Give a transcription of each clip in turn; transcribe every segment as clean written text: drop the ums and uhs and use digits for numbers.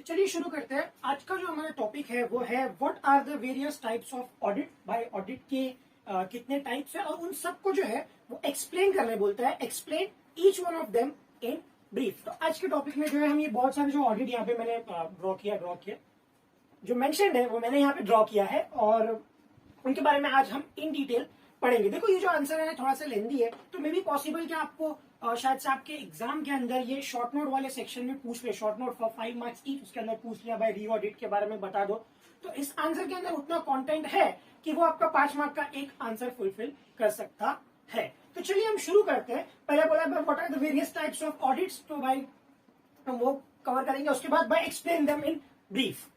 चलिए शुरू करते हैं। आज का जो हमारा टॉपिक है वो है what are the various types of audit. भाई ऑडिट के कितने टाइप्स है और उन सबको जो है वो एक्सप्लेन करने बोलता है। Explain each one of them in brief. तो आज के टॉपिक में जो है हम ये बहुत सारे जो ऑडिट यहाँ पे मैंने ड्रॉ किया जो मेंशन्ड है वो मैंने यहाँ पे ड्रॉ किया है और उनके बारे में आज हम इन डिटेल पढ़ेंगे। देखो ये जो आंसर है थोड़ा सा लेंदी है, तो मे बी पॉसिबल कि आपको शायद से आपके एग्जाम के अंदर ये शॉर्ट नोट वाले सेक्शन में पूछ ले, short note for 5 marks each, उसके अंदर पूछ लिया भाई री ऑडिट के बारे में बता दो। तो इस आंसर के अंदर उतना कंटेंट है कि वो आपका 5 मार्क का एक आंसर फुलफिल कर सकता है। तो चलिए हम शुरू करते हैं। पहले बोला what are the various types of audits, तो भाई हम वो कवर करेंगे। उसके बाद भाई एक्सप्लेन देम इन ब्रीफ।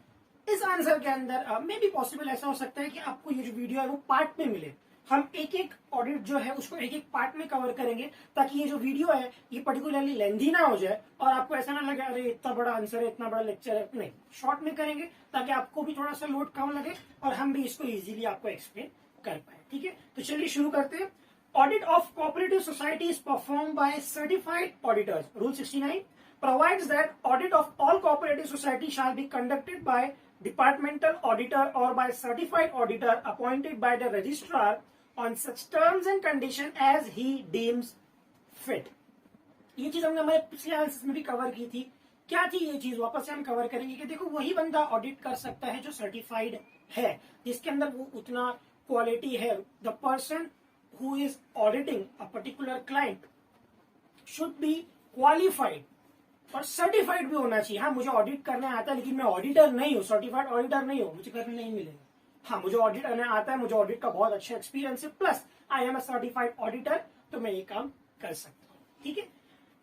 इस आंसर के अंदर मे बी पॉसिबल ऐसा हो सकता है कि आपको ये जो वीडियो है वो पार्ट में मिले। हम एक एक ऑडिट जो है उसको एक एक पार्ट में कवर करेंगे ताकि ये जो वीडियो है ये पर्टिकुलरली लेंथी ना हो जाए और आपको ऐसा ना लगे अरे इतना बड़ा आंसर है, इतना बड़ा लेक्चर है। नहीं, शॉर्ट में करेंगे ताकि आपको भी थोड़ा सा लोड कम लगे और हम भी इसको इजीली आपको एक्सप्लेन कर पाए। ठीक है, तो चलिए शुरू करते हैं। Audit of cooperative society is perform by certified auditors. Rule 69 provides that audit of all cooperative society shall be conducted by departmental auditor or by certified auditor appointed by the registrar on such terms and condition as he deems fit। ये चीज हमने हमारे पिछले answers में भी cover की थी। क्या थी ये चीज, वापस से हम कवर करेंगे कि देखो वही बंदा ऑडिट कर सकता है जो सर्टिफाइड है, जिसके अंदर वो उतना क्वालिटी है। The person who is auditing a particular client should be qualified और सर्टिफाइड भी होना चाहिए। हाँ, मुझे ऑडिट करना आता है लेकिन मैं ऑडिटर नहीं हूँ, सर्टिफाइड ऑडिटर नहीं हूँ, मुझे करने नहीं मिलेगा। हाँ, मुझे ऑडिट करना आता है, मुझे ऑडिट का बहुत अच्छा एक्सपीरियंस है, plus I am a certified auditor, तो मैं ये काम कर सकता हूँ। ठीक है,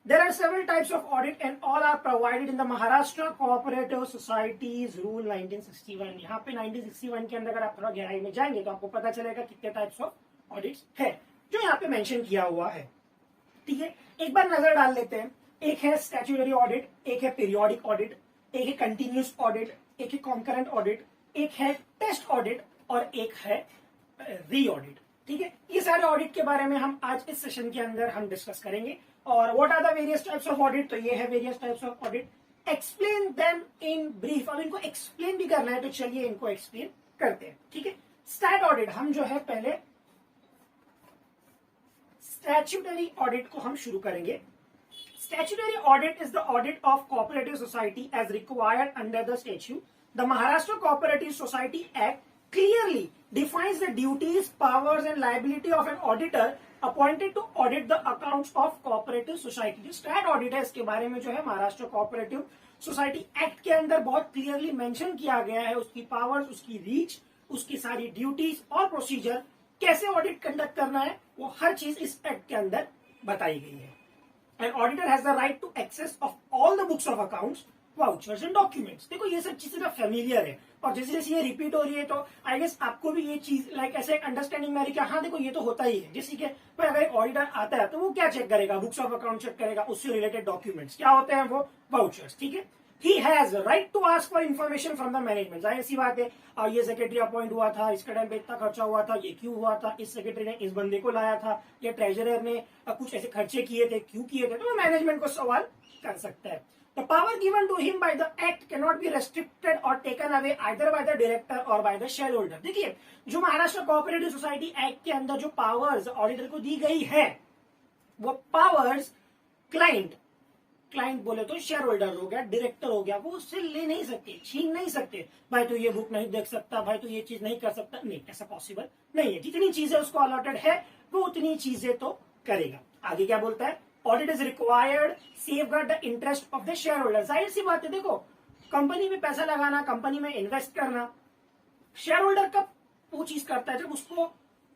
there are several types of audit and all are provided in the Maharashtra cooperative societies rule 1961। यहाँ पे 1961 के अंदर अगर आप थोड़ा गहराई में जाएंगे तो आपको पता चलेगा कितने टाइप्स ऑफ ऑडिट्स है जो यहाँ पे मेंशन किया हुआ है। ठीक है, एक बार नजर डाल लेते हैं। एक है स्टैट्यूटरी ऑडिट, एक है पीरियोडिक ऑडिट, एक है कंटिन्यूस ऑडिट, एक है कॉन्करेंट ऑडिट, एक है टेस्ट ऑडिट और एक है री ऑडिट। ठीक है, ये सारे ऑडिट के बारे में हम आज इस सेशन के अंदर हम डिस्कस करेंगे। और what are the various types of audit, तो ये है various types of audit. Explain them in brief. अब इनको एक्सप्लेन भी करना है तो चलिए इनको एक्सप्लेन करते हैं। ठीक है, स्टैट ऑडिट हम जो है पहले स्टैट्यूटरी ऑडिट को हम शुरू करेंगे। Statutory audit is the audit of cooperative society as required under the statute. The Maharashtra Cooperative Society Act clearly defines the duties, powers and liability of an auditor appointed to audit the accounts of cooperative society। जो stat audit है इसके बारे में जो है Maharashtra cooperative society act के अंदर बहुत क्लियरली मेंशन किया गया है। उसकी पावर्स, उसकी रीच, उसकी सारी ड्यूटीज और प्रोसीजर, कैसे ऑडिट कंडक्ट करना है, वो हर चीज इस एक्ट के अंदर बताई गई है। An auditor has the right to access of all the books of accounts, vouchers and documents। देखो ये सब चीजें ना फेमिलियर है और जैसे जैसे ये रिपीट हो रही है तो आई गेस आपको भी ये चीज लाइक ऐसे एक अंडरस्टैंडिंग में आ रही है। हाँ देखो ये तो होता ही है। जैसे कि अगर एक ऑडिटर आता है तो वो क्या चेक करेगा, बुक्स ऑफ अकाउंट चेक करेगा, उससे रिलेटेड डॉक्यूमेंट्स क्या होते हैं, वो वाउचर्स। ठीक है, he has right to ask for information from the management। जाहिर सी बात है, ये सेक्रेटरी अपॉइंट हुआ था, इसका टाइम पे इतना खर्चा हुआ था, ये क्यों हुआ था, इस सेक्रेटरी ने इस बंदे को लाया था, या ट्रेजरर ने कुछ ऐसे खर्चे किए थे, क्यों किए थे, तो वो मैनेजमेंट को सवाल कर सकता है। The power given to him by the act cannot be restricted or taken away either by the director or by the shareholder। देखिए जो महाराष्ट्र कोऑपरेटिव सोसाइटी एक्ट के अंदर जो पावर्स ऑडिटर को दी गई है वो पावर्स क्लाइंट बोले तो शेयर होल्डर हो गया, डायरेक्टर हो गया, वो उससे ले नहीं सकते, छीन नहीं सकते। भाई तो ये बुक नहीं देख सकता, भाई तो ये चीज नहीं कर सकता, नहीं, ऐसा पॉसिबल नहीं है। जितनी चीजें उसको अलॉटेड है वो उतनी चीजें तो करेगा। आगे क्या बोलता है, audit is required safeguard the interest of the share holder. जाहिर सी बात है, देखो कंपनी में पैसा लगाना, कंपनी में इन्वेस्ट करना, शेयर होल्डर कब वो चीज करता है जब उसको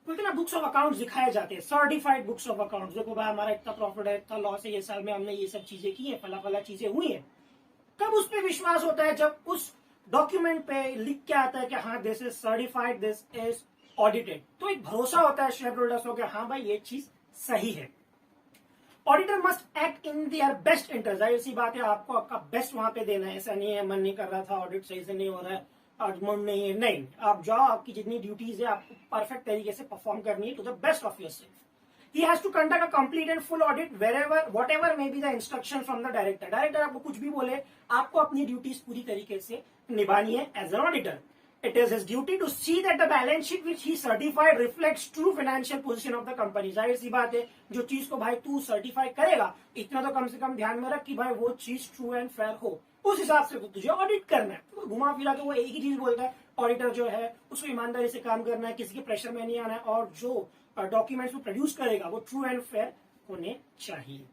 बोलते ना बुक्स ऑफ अकाउंट्स दिखाए जाते हैं, सर्टिफाइड बुक्स ऑफ अकाउंट्स। देखो भाई हमारा इतना प्रॉफिट है, इतना लॉस है, ये साल में हमने ये सब चीजें की है, फला फला चीजें हुई है। कब उस पर विश्वास होता है, जब उस डॉक्यूमेंट पे लिख के आता है कि हाँ this is certified, this is audited, तो एक भरोसा होता है शेयर होल्डर्स को कि हाँ भाई ये चीज सही है। Auditor must act in their best interest. जाहिर सी बात है, आपको आपका बेस्ट वहां पे देना है। ऐसा नहीं है मन नहीं कर रहा था, ऑडिट सही से नहीं हो रहा है, आज मन नहीं है, नहीं, आप जाओ, आपकी जितनी ड्यूटीज है आपको परफेक्ट तरीके से परफॉर्म करनी है to the best of yourself. He has to conduct a complete and full audit wherever whatever may be the instruction from the director. Director आपको कुछ भी बोले, आपको अपनी ड्यूटीज पूरी तरीके से निभानी है as an auditor. It is his duty to see that the balance sheet which he certified reflects true financial position of the company. जाहिर सी बात है, जो चीज को भाई तू सर्टिफाई करेगा, इतना तो कम से कम ध्यान में रख कि भाई वो चीज ट्रू एंड फेयर हो. उस हिसाब से तुझे ऑडिट करना है. तो घुमा फिरा के वो एक ही चीज बोलता है, ऑडिटर जो है उसको ईमानदारी से काम करना है, किसी के प्रेशर में नहीं आना है, और जो डॉक्यूमेंट्स वो प्रोड्यूस करेगा वो ट्रू एंड फेयर होने चाहिए.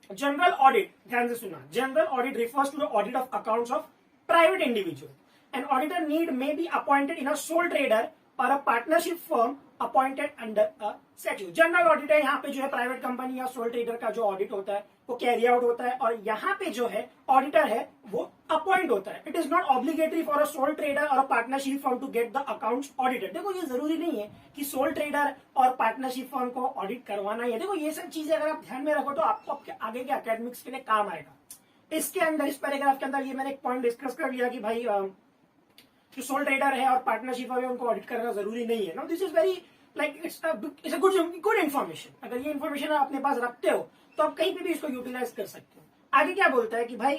जनरल ऑडिट, ध्यान से सुना. General audit refers to the audit of accounts of private individual. An auditor need may be appointed in a sole trader or a partnership firm appointed under a statute. General auditor यहाँ पे जो है private company या soul trader का जो audit होता है वो कैरी आउट होता है, और यहाँ पे जो है ऑडिटर है वो अपॉइंट होता है. It is not obligatory for a sole trader और partnership firm to get the accounts audited. देखो ये जरूरी नहीं है कि सोल ट्रेडर और पार्टनरशिप फर्म को ऑडिट करवाना ही है. देखो ये सब चीजें अगर आप ध्यान में रखो तो आपको आपके आगे के एकेडमिक्स के लिए काम आएगा. इसके अंदर इस पैराग्राफ के अंदर ये मैंने एक पॉइंट डिस्कस कर लिया कि भाई जो सोल ट्रेडर है और पार्टनरशिप है उनको ऑडिट करना जरूरी नहीं है. No, this is very like it's a good information. अगर ये इन्फॉर्मेशन आप अपने पास रखते हो तो आप कहीं पे भी इसको यूटिलाइज कर सकते हो. आगे क्या बोलता है कि भाई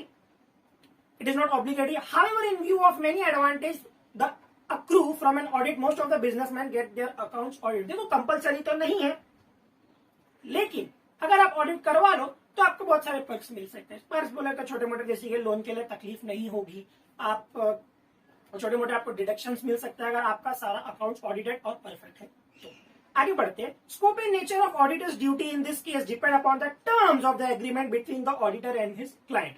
it is not obligatory, however in view of many advantage the accrue from an audit most of the businessman get their accounts audit. देखो कंपलसरी तो नहीं है, लेकिन अगर आप ऑडिट करवा लो तो आपको बहुत सारे पर्क्स मिल सकते हैं. पर्क्स बोले तो छोटे मोटे जैसे लोन के लिए तकलीफ नहीं होगी, आप छोटे मोटे आपको डिडक्शंस मिल सकता है अगर आपका सारा अकाउंट्स ऑडिटेड और परफेक्ट है. तो आगे बढ़ते हैं. Scope and nature of auditors duty in this case depend upon the terms of the agreement between the auditor and his client.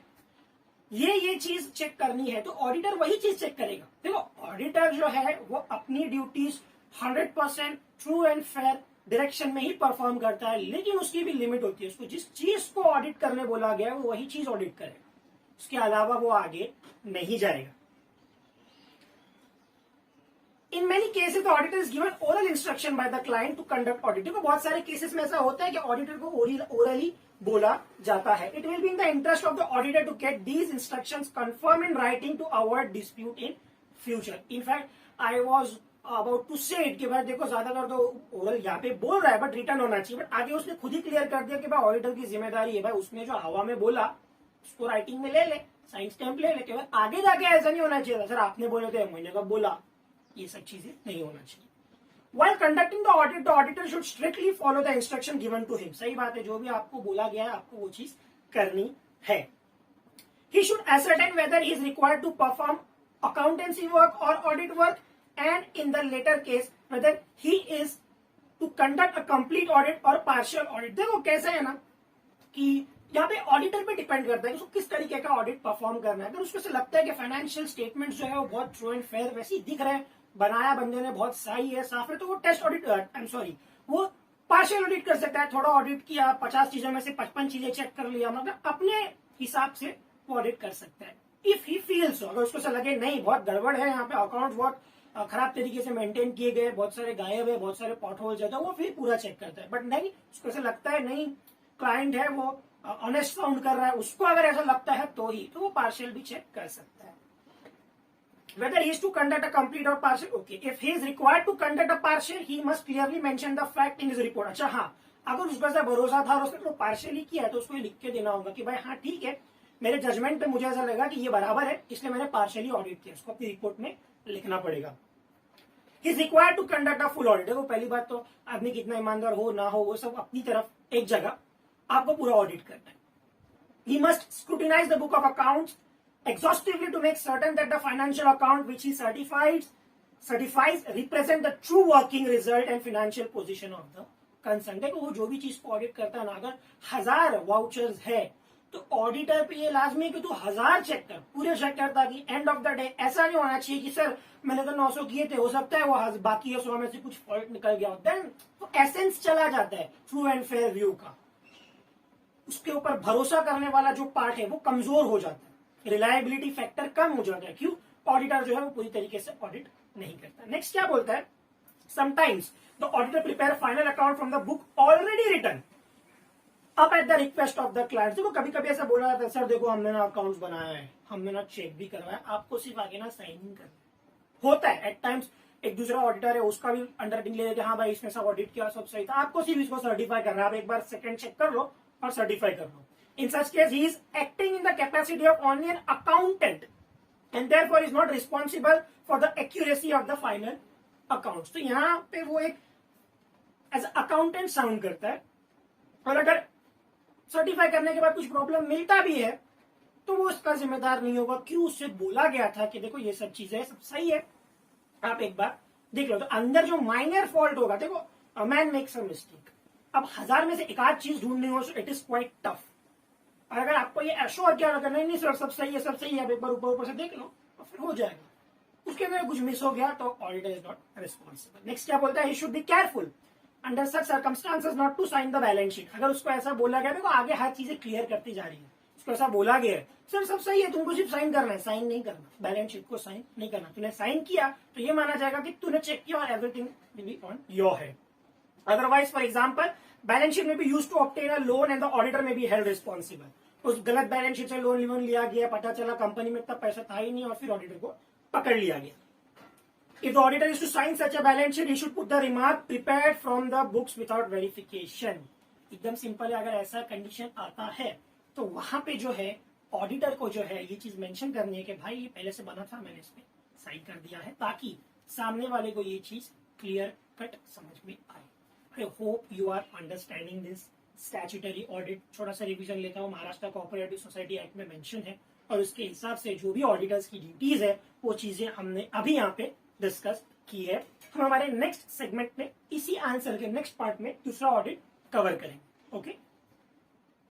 ये चीज चेक करनी है तो ऑडिटर वही चीज चेक करेगा. देखो ऑडिटर जो है वो अपनी duties 100% true and fair direction में ही परफॉर्म करता है, लेकिन उसकी भी लिमिट होती है. उसको जिस चीज को ऑडिट करने बोला गया है वो वही चीज ऑडिट करेगा, उसके अलावा वो आगे नहीं जाएगा. In many cases, the auditor is given oral instruction by the client to conduct audit. देखो बहुत सारे केसेस में ऐसा होता है कि ऑडिटर को ओरली बोला जाता है. It will be in the interest of the auditor to get these instructions confirmed in writing to avoid dispute in future. In fact, I was about to say it कि भाई देखो ज्यादातर तो oral यहाँ पे बोल रहा है बट रिटर्न होना चाहिए, बट आगे उसने खुद ही क्लियर कर दिया कि भाई ऑडिटर की जिम्मेदारी है, भाई उसने जो हवा में बोला उसको राइटिंग में ले ले, साइन स्टैंप ले ले. केवल आगे जाके ऐसा नहीं होना चाहिए सर आपने बोले थे महीने का बोला, ये सब चीजें नहीं होना चाहिए. While conducting the audit, the auditor should strictly follow the instruction given to him. सही बात है, जो भी आपको बोला गया है आपको वो चीज करनी है. He should ascertain whether he is required to perform accountancy work or audit work, and in the later case whether he is to conduct a complete audit or partial audit. देखो कैसा है ना कि यहाँ पे ऑडिटर पे depend करता है उसको किस तरीके का ऑडिट परफॉर्म करना है. अगर उसको से लगता है कि फाइनेंशियल स्टेटमेंट्स जो है वो बहुत ट्रू एंड फेयर वैसे ही दिख रहे हैं, बनाया बंदे ने बहुत सही है, साफ है, तो वो टेस्ट ऑडिट वो पार्शियल ऑडिट कर सकता है. थोड़ा ऑडिट किया, 50 चीजों में से 55 चीजें चेक कर लिया, मतलब अपने हिसाब से वो ऑडिट कर सकता है. इफ ही फील्स, अगर उसको से लगे नहीं बहुत गड़बड़ है यहाँ पे, अकाउंट बहुत खराब तरीके से मेंटेन किए गए, बहुत सारे गायब है, बहुत सारे पॉट होल्स है, तो वो फिर पूरा चेक करता है. बट नहीं, उसको ऐसा लगता है नहीं क्लाइंट है वो ऑनेस्ट साउंड कर रहा है, उसको अगर ऐसा लगता है तो वो पार्शियल भी चेक कर सकता है. Whether he is to conduct a complete or partial, okay. If he is required to conduct a partial, he must clearly mention the fact in his report. अच्छा हाँ, अगर उसको ऐसा भरोसा था और उसने तो पार्शियली किया है तो उसको लिख के देना होगा कि भाई हाँ ठीक है, मेरे जजमेंट पे मुझे ऐसा लगा कि ये बराबर है इसलिए मैंने पार्शियली ऑडिट किया, उसको अपनी रिपोर्ट में लिखना पड़ेगा. He is required to conduct a full audit. देखो पहली बात तो आदमी कितना ईमानदार हो ना हो वो सब अपनी तरफ एक जगह आपको पूरा ऑडिट करना है. He must scrutinize the book of accounts exhaustively to make certain that the financial account which he certifies represent the true working result and financial position of the concerned. देखो वो जो भी चीज को ऑडिट करता है ना, अगर 1000 वाउचर्स है तो ऑडिटर पे ये लाजमी है कि तू 1000 चेक कर, पूरे चेक कर, ताकि एंड ऑफ द डे ऐसा नहीं होना चाहिए कि सर मैंने तो 900 किए थे, हो सकता है वो बाकी 100 में से कुछ फॉल्ट निकल गया. देन तो एसेंस चला जाता है ट्रू एंड फेयर व्यू का, उसके ऊपर भरोसा करने वाला जो पार्ट है वो कमजोर हो जाता है, रिलायबिलिटी फैक्टर कम हो जाता है. क्यों? ऑडिटर जो है वो पूरी तरीके से ऑडिट नहीं करता. नेक्स्ट क्या बोलता है, sometimes the auditor prepare final account from the book already written up at the request of the client. देखो कभी कभी ऐसा बोला जाता है, सर देखो हमने ना अकाउंट्स बनाया है, हमने ना चेक भी करवाया, आपको सिर्फ आगे ना साइन करना होता है. एट टाइम्स एक दूसरा ऑडिटर है उसका भी अंडरटेकिंग ले लेते हाँ भाई इसने सब ऑडिट किया सब सही था, आपको सिर्फ इसको सर्टिफाई करना है, आप एक बार सेकंड चेक कर लो और सर्टिफाई कर लो. In such case he is acting in the capacity of only an accountant and therefore is not responsible for the accuracy of the final accounts. तो यहाँ पे वो एक एज अकाउंटेंट साउंड करता है, और अगर सर्टिफाई करने के बाद कुछ प्रॉब्लम मिलता भी है तो वो उसका जिम्मेदार नहीं होगा. क्यों? उससे बोला गया था कि देखो ये सब चीजें सब सही है, आप एक बार देख लो. तो अंदर जो माइनर फॉल्ट होगा, देखो a man makes a mistake, अब 1000 में से एक आध चीज ढूंढनी हो इट इज क्वाइट टफ. और अगर आपको ये एश्योर किया अगर नहीं सर सब सही है सब सही है, आप एक बार ऊपर ऊपर से देख लो तो फिर हो जाएगा. उसके अंदर कुछ मिस हो गया तो auditor is not responsible. Next क्या बोलता है, he should be careful under such circumstances not to sign the balance sheet. अगर उसको ऐसा बोला गया देखो आगे हर चीजें क्लियर करती जा रही है, उसको ऐसा बोला गया है सर सब सही है तुमको सिर्फ साइन करना है, साइन नहीं करना, बैलेंस शीट को साइन नहीं करना. तूने साइन किया तो ये माना जाएगा कि तूने चेक किया और everything will be on your head. Otherwise for example balance sheet may be used to obtain a loan and the auditor may be held responsible. उस गलत बैलेंस शीट से लोन लिया गया, पता चला कंपनी में इतना पैसा था ही नहीं और फिर ऑडिटर को पकड़ लिया गया. If the auditor is to sign such a balance sheet, he should put the remark prepared from the books without verification. एकदम सिंपल है. अगर ऐसा कंडीशन आता है तो वहां पे जो है ऑडिटर को जो है ये चीज मेंशन करनी है कि भाई ये पहले से बना था, मैंने इसमें साइन कर दिया है, ताकि सामने वाले को ये चीज क्लियर कट समझ में आए. I hope you are understanding this statutory audit. छोटा सा रिवीजन लेता हूँ. महाराष्ट्र कोऑपरेटिव सोसाइटी एक्ट में मेंशन है और उसके हिसाब से जो भी ऑडिटर्स की ड्यूटीज है वो चीजें हमने अभी यहाँ पे डिस्कस की है. हम हमारे नेक्स्ट सेगमेंट में इसी आंसर के नेक्स्ट पार्ट में दूसरा ऑडिट कवर करेंगे. ओके.